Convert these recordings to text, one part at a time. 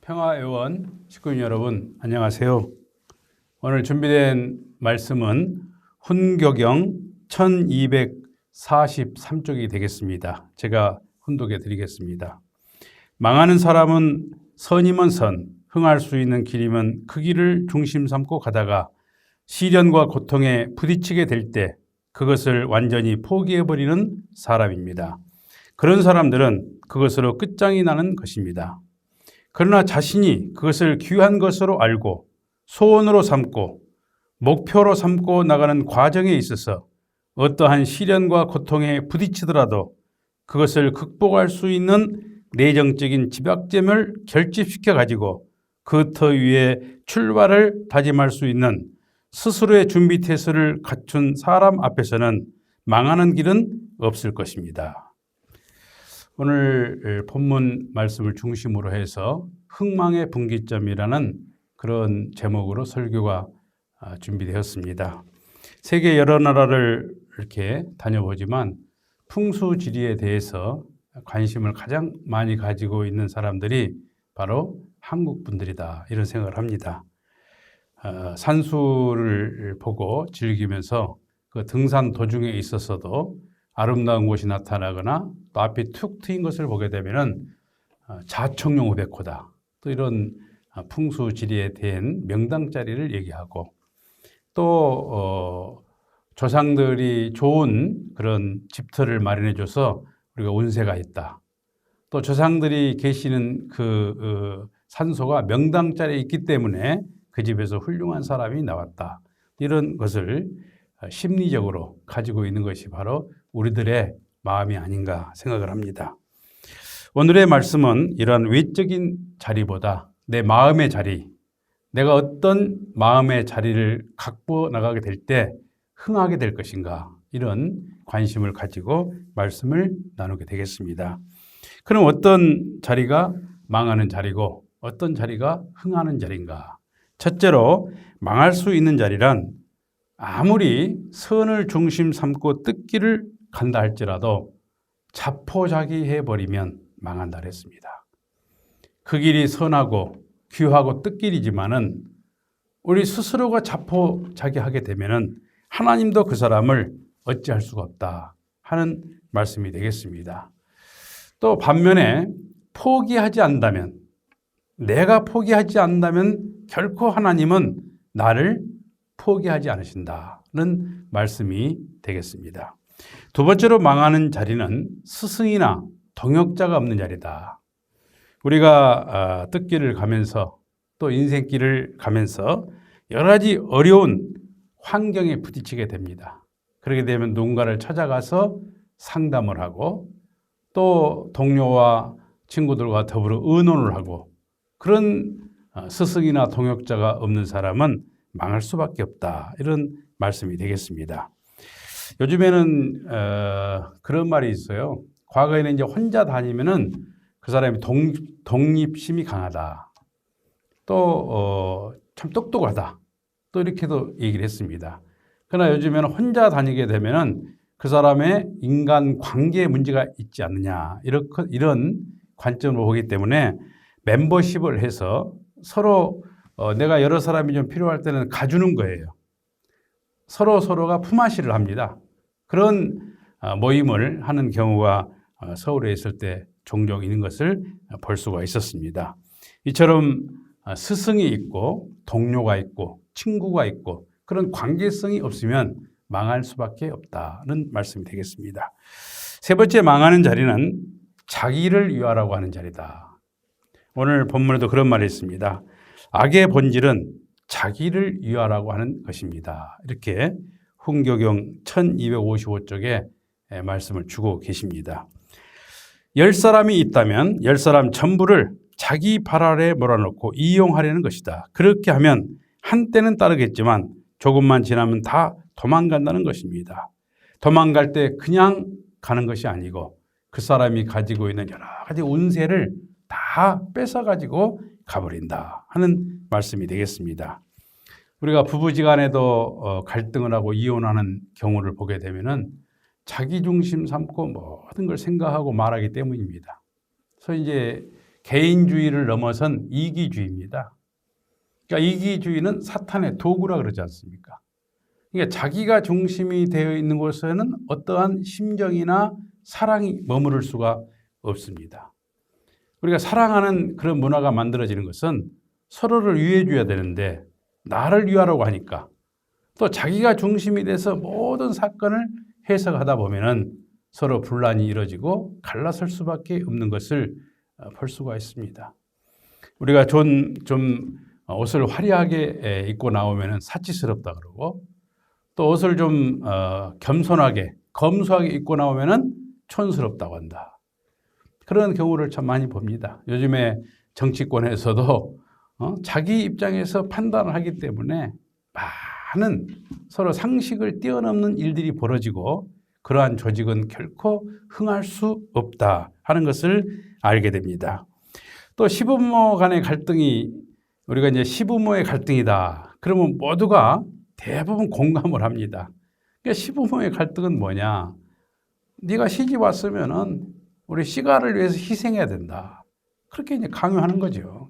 평화의원 식구인 여러분 안녕하세요. 오늘 준비된 말씀은 훈교경 1243쪽이 되겠습니다. 제가 훈독해 드리겠습니다. 망하는 사람은 선이면 선, 흥할 수 있는 길이면 그 길을 중심 삼고 가다가 시련과 고통에 부딪히게 될 때 그것을 완전히 포기해버리는 사람입니다. 그런 사람들은 그것으로 끝장이 나는 것입니다. 그러나 자신이 그것을 귀한 것으로 알고 소원으로 삼고 목표로 삼고 나가는 과정에 있어서 어떠한 시련과 고통에 부딪히더라도 그것을 극복할 수 있는 내정적인 집약점을 결집시켜 가지고 그 터 위에 출발을 다짐할 수 있는 스스로의 준비 태세를 갖춘 사람 앞에서는 망하는 길은 없을 것입니다. 오늘 본문 말씀을 중심으로 해서 흥망의 분기점이라는 그런 제목으로 설교가 준비되었습니다. 세계 여러 나라를 이렇게 다녀보지만 풍수지리에 대해서 관심을 가장 많이 가지고 있는 사람들이 바로 한국 분들이다 이런 생각을 합니다. 산수를 보고 즐기면서 그 등산 도중에 있어서도 아름다운 곳이 나타나거나 또 앞이 툭 트인 것을 보게 되면은 자청용 우백호다. 또 이런 풍수지리에 대한 명당 자리를 얘기하고 또 조상들이 좋은 그런 집터를 마련해줘서 우리가 운세가 있다. 또 조상들이 계시는 그 산소가 명당 자리에 있기 때문에 그 집에서 훌륭한 사람이 나왔다. 이런 것을 심리적으로 가지고 있는 것이 바로 우리들의 마음이 아닌가 생각을 합니다. 오늘의 말씀은 이러한 외적인 자리보다 내 마음의 자리, 내가 어떤 마음의 자리를 갖고 나가게 될 때 흥하게 될 것인가 이런 관심을 가지고 말씀을 나누게 되겠습니다. 그럼 어떤 자리가 망하는 자리고 어떤 자리가 흥하는 자리인가? 첫째로 망할 수 있는 자리란 아무리 선을 중심 삼고 뜯기를 간다 할지라도 자포자기해버리면 망한다 했습니다. 그 길이 선하고 귀하고 뜻길이지만은 우리 스스로가 자포자기하게 되면은 하나님도 그 사람을 어찌할 수가 없다 하는 말씀이 되겠습니다. 또 반면에 포기하지 않는다면 내가 포기하지 않는다면 결코 하나님은 나를 포기하지 않으신다는 말씀이 되겠습니다. 두 번째로 망하는 자리는 스승이나 동역자가 없는 자리다. 우리가 뜻길을 가면서 또 인생길을 가면서 여러 가지 어려운 환경에 부딪히게 됩니다. 그렇게 되면 누군가를 찾아가서 상담을 하고 또 동료와 친구들과 더불어 의논을 하고 그런 스승이나 동역자가 없는 사람은 망할 수밖에 없다. 이런 말씀이 되겠습니다. 요즘에는 그런 말이 있어요. 과거에는 이제 혼자 다니면은 그 사람이 독립심이 강하다. 또 참 똑똑하다. 또 이렇게도 얘기를 했습니다. 그러나 요즘에는 혼자 다니게 되면은 그 사람의 인간 관계에 문제가 있지 않느냐 이런 관점으로 보기 때문에 멤버십을 해서 서로 내가 여러 사람이 좀 필요할 때는 가주는 거예요. 서로가 품앗이를 합니다. 그런 모임을 하는 경우가 서울에 있을 때 종종 있는 것을 볼 수가 있었습니다. 이처럼 스승이 있고 동료가 있고 친구가 있고 그런 관계성이 없으면 망할 수밖에 없다는 말씀이 되겠습니다. 세 번째 망하는 자리는 자기를 위하라고 하는 자리다. 오늘 본문에도 그런 말이 있습니다. 악의 본질은 자기를 위하라고 하는 것입니다. 이렇게 훈교경 1255쪽에 말씀을 주고 계십니다. 10사람이 있다면 10사람 전부를 자기 발 아래 몰아넣고 이용하려는 것이다. 그렇게 하면 한때는 따르겠지만 조금만 지나면 다 도망간다는 것입니다. 도망갈 때 그냥 가는 것이 아니고 그 사람이 가지고 있는 여러 가지 운세를 다 뺏어가지고 가버린다 하는 말씀이 되겠습니다. 우리가 부부지간에도 갈등을 하고 이혼하는 경우를 보게 되면은 자기 중심 삼고 모든 걸 생각하고 말하기 때문입니다. 그래서 이제 개인주의를 넘어선 이기주의입니다. 그러니까 이기주의는 사탄의 도구라 그러지 않습니까? 그러니까 자기가 중심이 되어 있는 곳에는 어떠한 심정이나 사랑이 머무를 수가 없습니다. 우리가 사랑하는 그런 문화가 만들어지는 것은 서로를 위해 줘야 되는데 나를 위하라고 하니까 또 자기가 중심이 돼서 모든 사건을 해석하다 보면은 서로 분란이 이루어지고 갈라설 수밖에 없는 것을 볼 수가 있습니다. 우리가 좀 옷을 화려하게 입고 나오면은 사치스럽다 그러고 또 옷을 좀 겸손하게 검소하게 입고 나오면은 촌스럽다고 한다. 그런 경우를 참 많이 봅니다. 요즘에 정치권에서도 자기 입장에서 판단을 하기 때문에 많은 서로 상식을 뛰어넘는 일들이 벌어지고 그러한 조직은 결코 흥할 수 없다 하는 것을 알게 됩니다. 또 시부모 간의 갈등이 우리가 이제 시부모의 갈등이다. 그러면 모두가 대부분 공감을 합니다. 그러니까 시부모의 갈등은 뭐냐? 네가 시집 왔으면은 우리 시가를 위해서 희생해야 된다. 그렇게 이제 강요하는 거죠.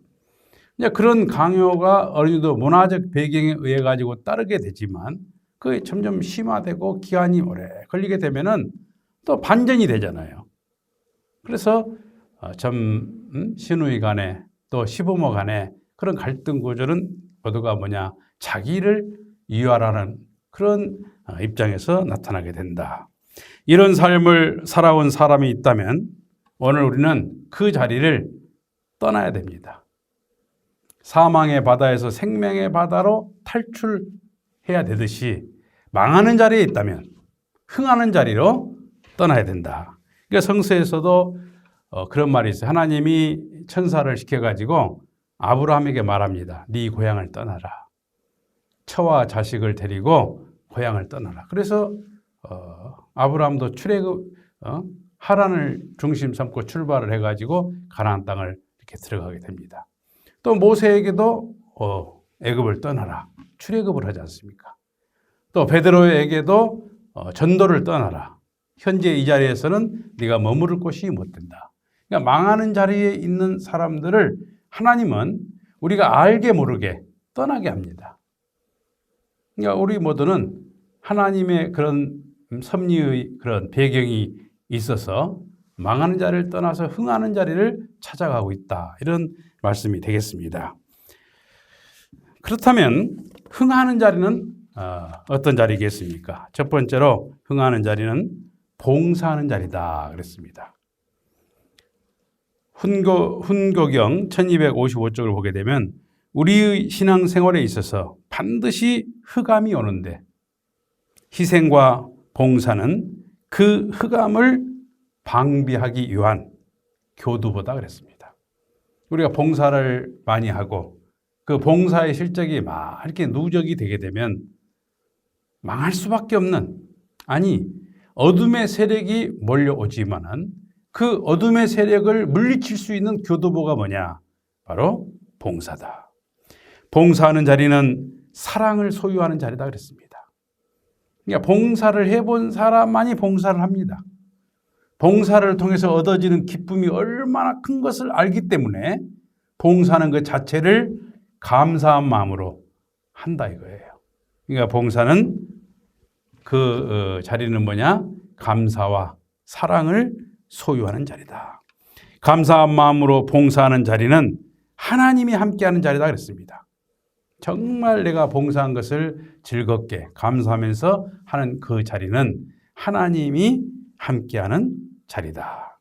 이제 그런 강요가 어느 정도 문화적 배경에 의해 가지고 따르게 되지만 그게 점점 심화되고 기한이 오래 걸리게 되면은 또 반전이 되잖아요. 그래서 시누이 간에 또 시부모 간에 그런 갈등 구조는 모두가 뭐냐? 자기를 이해하라는 그런 입장에서 나타나게 된다. 이런 삶을 살아온 사람이 있다면 오늘 우리는 그 자리를 떠나야 됩니다. 사망의 바다에서 생명의 바다로 탈출해야 되듯이 망하는 자리에 있다면 흥하는 자리로 떠나야 된다. 그러니까 성서에서도 그런 말이 있어요. 하나님이 천사를 시켜가지고 아브라함에게 말합니다. 네 고향을 떠나라. 처와 자식을 데리고 고향을 떠나라. 그래서 아브라함도 출애굽 하란을 중심 삼고 출발을 해가지고 가나안 땅을 이렇게 들어가게 됩니다. 또 모세에게도 애굽을 떠나라. 출애굽을 하지 않습니까? 또 베드로에게도 전도를 떠나라. 현재 이 자리에서는 네가 머무를 곳이 못 된다. 그러니까 망하는 자리에 있는 사람들을 하나님은 우리가 알게 모르게 떠나게 합니다. 그러니까 우리 모두는 하나님의 그런 섭리의 그런 배경이 있어서 망하는 자리를 떠나서 흥하는 자리를 찾아가고 있다. 이런 말씀이 되겠습니다. 그렇다면 흥하는 자리는 어떤 자리겠습니까? 첫 번째로 흥하는 자리는 봉사하는 자리다 그랬습니다. 훈교경 1255쪽을 보게 되면 우리의 신앙생활에 있어서 반드시 흑암이 오는데 희생과 봉사는 그 흑암을 방비하기 위한 교두보다 그랬습니다. 우리가 봉사를 많이 하고 그 봉사의 실적이 막 이렇게 누적이 되게 되면 망할 수밖에 없는, 아니 어둠의 세력이 몰려오지만은 그 어둠의 세력을 물리칠 수 있는 교두보가 뭐냐? 바로 봉사다. 봉사하는 자리는 사랑을 소유하는 자리다 그랬습니다. 그러니까 봉사를 해본 사람만이 봉사를 합니다. 봉사를 통해서 얻어지는 기쁨이 얼마나 큰 것을 알기 때문에 봉사하는 것 자체를 감사한 마음으로 한다 이거예요. 그러니까 봉사는 그 자리는 뭐냐? 감사와 사랑을 소유하는 자리다. 감사한 마음으로 봉사하는 자리는 하나님이 함께하는 자리다 그랬습니다. 정말 내가 봉사한 것을 즐겁게 감사하면서 하는 그 자리는 하나님이 함께하는 자리다.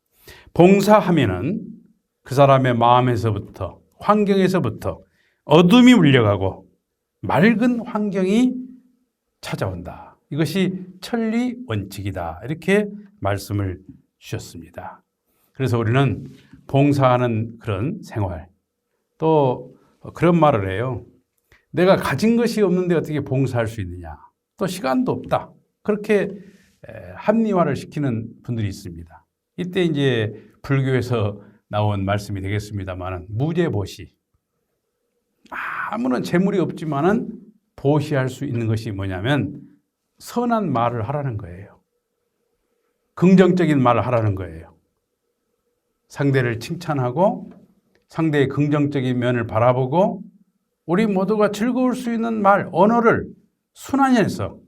봉사하면은 그 사람의 마음에서부터 환경에서부터 어둠이 물려가고 맑은 환경이 찾아온다. 이것이 천리 원칙이다. 이렇게 말씀을 주셨습니다. 그래서 우리는 봉사하는 그런 생활, 또 그런 말을 해요. 내가 가진 것이 없는데 어떻게 봉사할 수 있느냐. 또 시간도 없다. 그렇게 합리화를 시키는 분들이 있습니다. 이때 이제 불교에서 나온 말씀이 되겠습니다만 무죄보시. 아무런 재물이 없지만은 보시할 수 있는 것이 뭐냐면 선한 말을 하라는 거예요. 긍정적인 말을 하라는 거예요. 상대를 칭찬하고 상대의 긍정적인 면을 바라보고 우리 모두가 즐거울 수 있는 말, 언어를 순환히 해서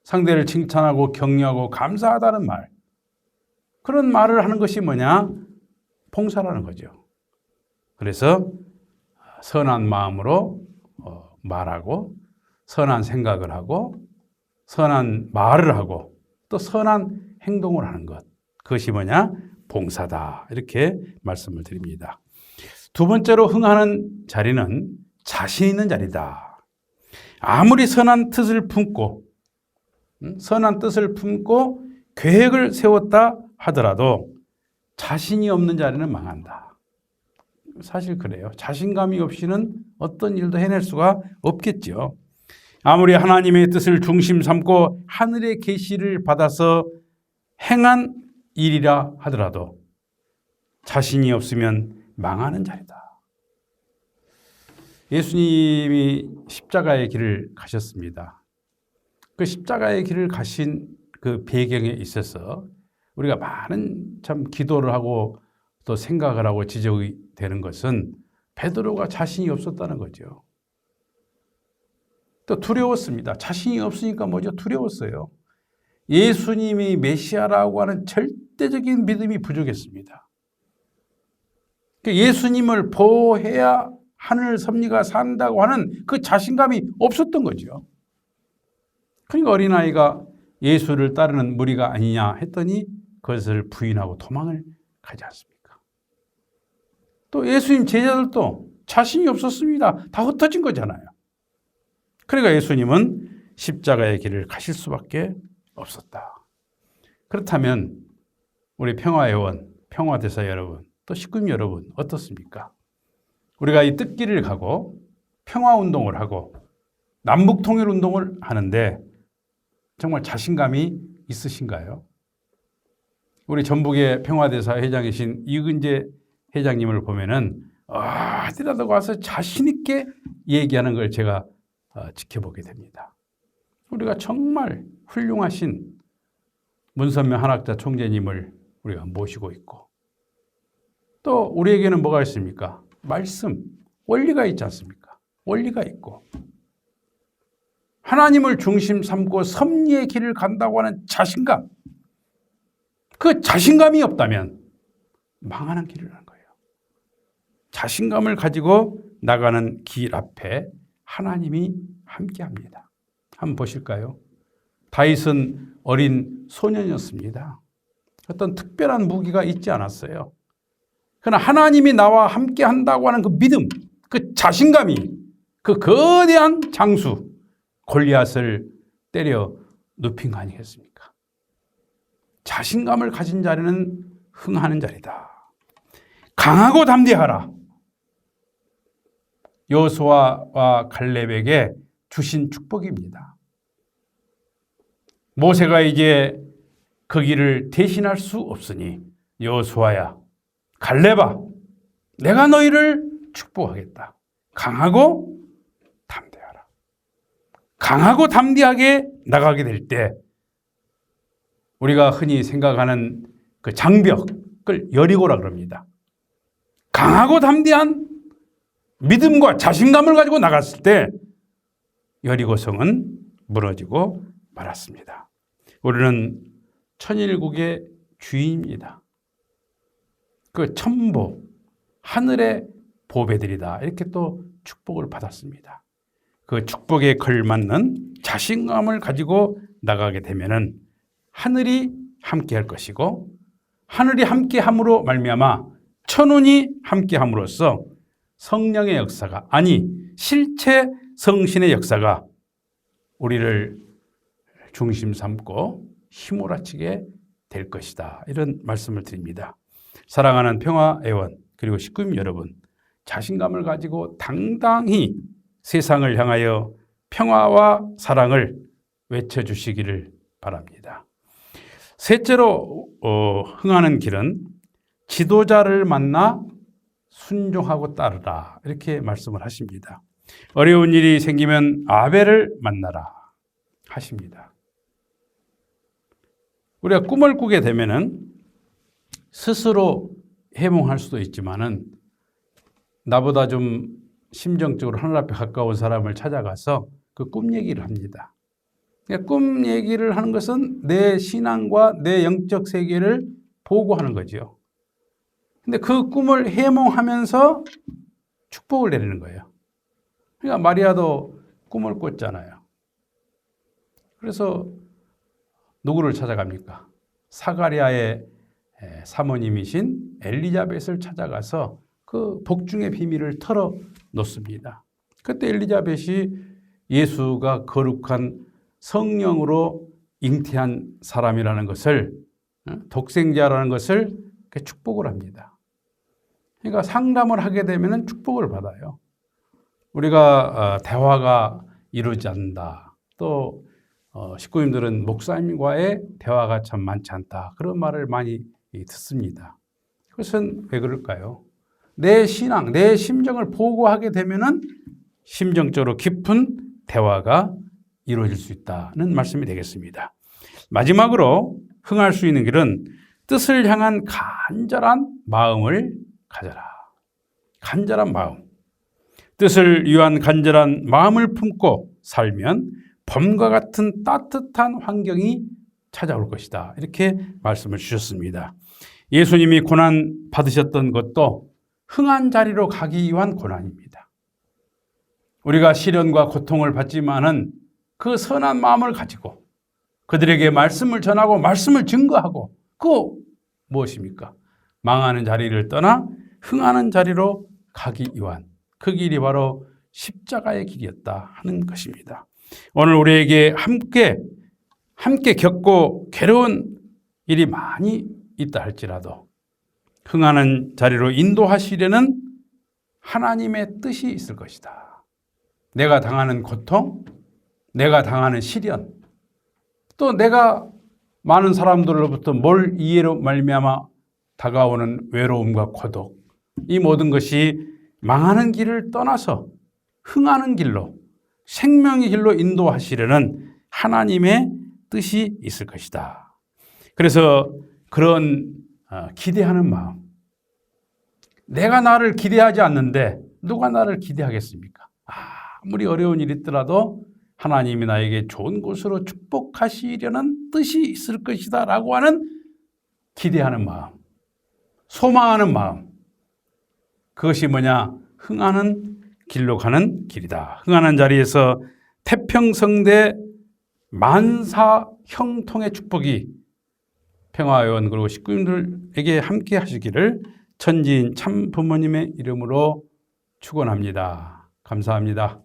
상대를 칭찬하고 격려하고 감사하다는 말, 그런 말을 하는 것이 뭐냐? 봉사라는 거죠. 그래서 선한 마음으로 말하고 선한 생각을 하고 선한 말을 하고 또 선한 행동을 하는 것, 그것이 뭐냐? 봉사다. 이렇게 말씀을 드립니다. 두 번째로 흥하는 자리는 자신 있는 자리다. 아무리 선한 뜻을 품고 계획을 세웠다 하더라도 자신이 없는 자리는 망한다. 사실 그래요. 자신감이 없이는 어떤 일도 해낼 수가 없겠죠. 아무리 하나님의 뜻을 중심 삼고 하늘의 계시를 받아서 행한 일이라 하더라도 자신이 없으면 망하는 자리다. 예수님이 십자가의 길을 가셨습니다. 그 십자가의 길을 가신 그 배경에 있어서 우리가 많은 참 기도를 하고 또 생각을 하고 지적이 되는 것은 베드로가 자신이 없었다는 거죠. 또 두려웠습니다. 자신이 없으니까 뭐죠? 두려웠어요. 예수님이 메시아라고 하는 절대적인 믿음이 부족했습니다. 예수님을 보호해야 하늘 섭리가 산다고 하는 그 자신감이 없었던 거죠. 그러니까 어린아이가 예수를 따르는 무리가 아니냐 했더니 그것을 부인하고 도망을 가지 않습니까? 또 예수님 제자들도 자신이 없었습니다. 다 흩어진 거잖아요. 그러니까 예수님은 십자가의 길을 가실 수밖에 없었다. 그렇다면 우리 평화회원, 평화대사 여러분, 또 식구님 여러분 어떻습니까? 우리가 이 뜻길을 가고 평화운동을 하고 남북통일운동을 하는데 정말 자신감이 있으신가요? 우리 전북의 평화대사 회장이신 이근재 회장님을 보면은 어디라도 가서 자신 있게 얘기하는 걸 제가 지켜보게 됩니다. 우리가 정말 훌륭하신 문선명 한학자 총재님을 우리가 모시고 있고 또 우리에게는 뭐가 있습니까? 말씀, 원리가 있지 않습니까? 원리가 있고 하나님을 중심 삼고 섭리의 길을 간다고 하는 자신감, 그 자신감이 없다면 망하는 길을 하는 거예요. 자신감을 가지고 나가는 길 앞에 하나님이 함께합니다. 한번 보실까요? 다윗은 어린 소년이었습니다. 어떤 특별한 무기가 있지 않았어요. 그러나 하나님이 나와 함께한다고 하는 그 믿음, 그 자신감이 그 거대한 장수 골리앗을 때려 눕힌 거 아니겠습니까? 자신감을 가진 자리는 흥하는 자리다. 강하고 담대하라. 여호수아와 갈렙에게 주신 축복입니다. 모세가 이제 그 길을 대신할 수 없으니 여호수아야, 갈렙아, 내가 너희를 축복하겠다. 강하고 담대하라. 강하고 담대하게 나가게 될 때 우리가 흔히 생각하는 그 장벽을 여리고라 그럽니다. 강하고 담대한 믿음과 자신감을 가지고 나갔을 때 여리고성은 무너지고 말았습니다. 우리는 천일국의 주인입니다. 그 천보, 하늘의 보배들이다. 이렇게 또 축복을 받았습니다. 그 축복에 걸맞는 자신감을 가지고 나가게 되면은 하늘이 함께할 것이고 하늘이 함께함으로 말미암아 천운이 함께함으로써 성령의 역사가 아니 실체 성신의 역사가 우리를 중심 삼고 휘몰아치게 될 것이다. 이런 말씀을 드립니다. 사랑하는 평화회원 그리고 식구님 여러분, 자신감을 가지고 당당히 세상을 향하여 평화와 사랑을 외쳐주시기를 바랍니다. 셋째로 흥하는 길은 지도자를 만나 순종하고 따르라. 이렇게 말씀을 하십니다. 어려운 일이 생기면 아벨을 만나라 하십니다. 우리가 꿈을 꾸게 되면은 스스로 해몽할 수도 있지만은 나보다 좀 심정적으로 하늘 앞에 가까운 사람을 찾아가서 그 꿈 얘기를 합니다. 그러니까 꿈 얘기를 하는 것은 내 신앙과 내 영적 세계를 보고하는 거죠. 근데 그 꿈을 해몽하면서 축복을 내리는 거예요. 그러니까 마리아도 꿈을 꿨잖아요. 그래서 누구를 찾아갑니까? 사가랴의 사모님이신 엘리자벳을 찾아가서 그 복중의 비밀을 털어놓습니다. 그때 엘리자벳이 예수가 거룩한 성령으로 잉태한 사람이라는 것을, 독생자라는 것을 축복을 합니다. 그러니까 상담을 하게 되면 축복을 받아요. 우리가 대화가 이루어지지 않는다. 또 식구님들은 목사님과의 대화가 참 많지 않다. 그런 말을 많이 듣습니다. 그것은 왜 그럴까요? 내 신앙, 내 심정을 보고하게 되면은 심정적으로 깊은 대화가 이루어질 수 있다는 말씀이 되겠습니다. 마지막으로 흥할 수 있는 길은 뜻을 향한 간절한 마음을 가져라. 간절한 마음. 뜻을 위한 간절한 마음을 품고 살면 봄과 같은 따뜻한 환경이 찾아올 것이다. 이렇게 말씀을 주셨습니다. 예수님이 고난 받으셨던 것도 흥한 자리로 가기 위한 고난입니다. 우리가 시련과 고통을 받지만은 그 선한 마음을 가지고 그들에게 말씀을 전하고 말씀을 증거하고 그 무엇입니까? 망하는 자리를 떠나 흥하는 자리로 가기 위한 그 길이 바로 십자가의 길이었다 하는 것입니다. 오늘 우리에게 함께 겪고 괴로운 일이 많이 있다 할지라도 흥하는 자리로 인도하시려는 하나님의 뜻이 있을 것이다. 내가 당하는 고통, 내가 당하는 시련, 또 내가 많은 사람들로부터 뭘 이해로 말미암아 다가오는 외로움과 고독, 이 모든 것이 망하는 길을 떠나서 흥하는 길로, 생명의 길로 인도하시려는 하나님의 뜻이 있을 것이다. 그래서 그런 기대하는 마음, 내가 나를 기대하지 않는데 누가 나를 기대하겠습니까? 아무리 어려운 일이 있더라도 하나님이 나에게 좋은 곳으로 축복하시려는 뜻이 있을 것이다 라고 하는 기대하는 마음, 소망하는 마음, 그것이 뭐냐? 흥하는 길로 가는 길이다. 흥하는 자리에서 태평성대 만사 형통의 축복이 평화의원 그리고 식구님들에게 함께 하시기를 천지인 참 부모님의 이름으로 축원합니다. 감사합니다.